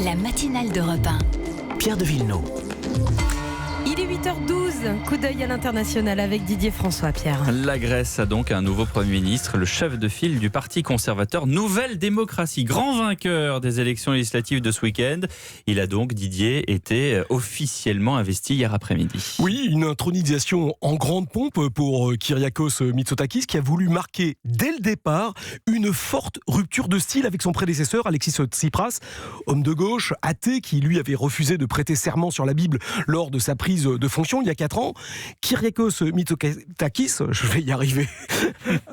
La matinale d'Europe 1. Pierre de Villeneuve. Il est 8h12, coup d'œil à l'international avec Didier François. Pierre. La Grèce a donc un nouveau Premier ministre, le chef de file du Parti conservateur Nouvelle Démocratie, grand vainqueur des élections législatives de ce week-end. Il a donc, Didier, été officiellement investi hier après-midi. Oui, une intronisation en grande pompe pour Kyriakos Mitsotakis qui a voulu marquer dès le départ une forte rupture de style avec son prédécesseur Alexis Tsipras, homme de gauche, athée, qui lui avait refusé de prêter serment sur la Bible lors de sa prise de fonction il y a 4 ans. Kyriakos Mitsotakis, je vais y arriver,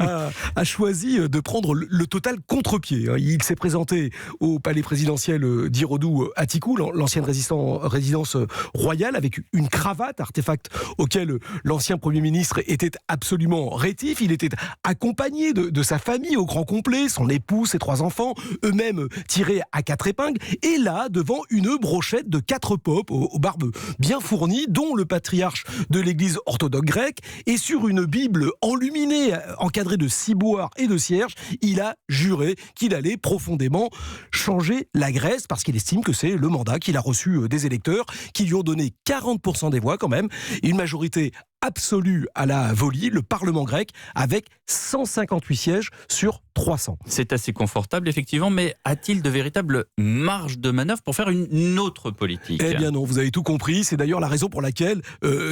a choisi de prendre le total contre-pied. Il s'est présenté au palais présidentiel d'Irodou Atikou, l'ancienne résidence royale, avec une cravate, artefact auquel l'ancien Premier ministre était absolument rétif. Il était accompagné de sa famille au grand complet, son épouse, ses 3 enfants, eux-mêmes tirés à 4 épingles, et là, devant une brochette de 4 popes aux barbes bien fournies, dont le patriarche de l'église orthodoxe grecque, et sur une Bible enluminée, encadrée de ciboires et de cierges, il a juré qu'il allait profondément changer la Grèce, parce qu'il estime que c'est le mandat qu'il a reçu des électeurs, qui lui ont donné 40% des voix quand même, et une majorité absolue à la volie, le Parlement grec, avec 158 sièges sur 300. C'est assez confortable, effectivement, mais a-t-il de véritables marges de manœuvre pour faire une autre politique ? Eh bien non, vous avez tout compris. C'est d'ailleurs la raison pour laquelle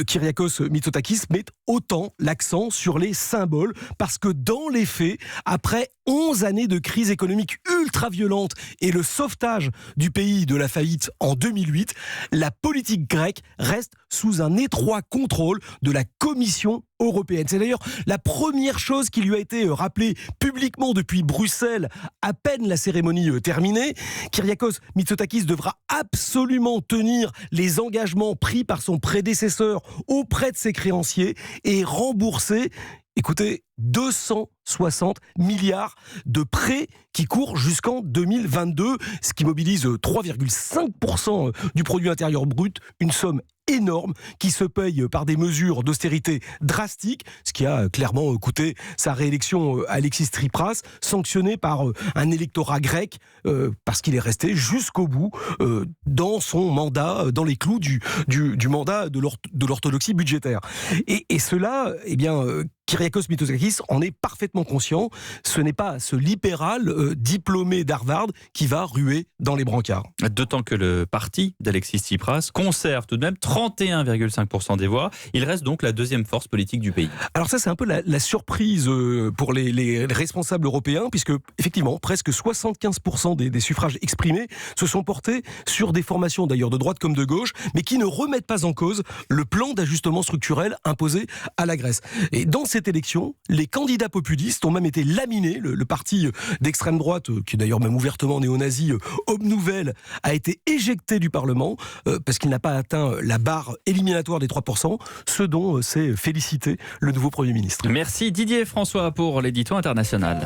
Kyriakos Mitsotakis met autant l'accent sur les symboles, parce que dans les faits, après 11 années de crise économique ultra violente et le sauvetage du pays de la faillite en 2008, la politique grecque reste sous un étroit contrôle de la Commission européenne. C'est d'ailleurs la première chose qui lui a été rappelée publiquement depuis Bruxelles, à peine la cérémonie terminée. Kyriakos Mitsotakis devra absolument tenir les engagements pris par son prédécesseur auprès de ses créanciers et rembourser, écoutez, 260 milliards de prêts qui courent jusqu'en 2022, ce qui mobilise 3,5% du produit intérieur brut, une somme énorme qui se paye par des mesures d'austérité drastiques, ce qui a clairement coûté sa réélection à Alexis Tsipras, sanctionné par un électorat grec parce qu'il est resté jusqu'au bout dans son mandat, dans les clous du mandat de l'orthodoxie budgétaire. Et cela, eh bien, Kyriakos Mitsotakis en est parfaitement conscient. Ce n'est pas ce libéral diplômé d'Harvard qui va ruer dans les brancards. D'autant que le parti d'Alexis Tsipras conserve tout de même 31,5% des voix. Il reste donc la deuxième force politique du pays. Alors ça, c'est un peu la surprise pour les responsables européens, puisque effectivement, presque 75% des suffrages exprimés se sont portés sur des formations d'ailleurs de droite comme de gauche, mais qui ne remettent pas en cause le plan d'ajustement structurel imposé à la Grèce. Et dans cette élection, les candidats populistes ont même été laminés. Le parti d'extrême droite, qui est d'ailleurs même ouvertement néo-nazi, Homme Nouvelle, a été éjecté du Parlement parce qu'il n'a pas atteint la barre éliminatoire des 3%, ce dont s'est félicité le nouveau Premier ministre. Merci Didier François pour l'édito international.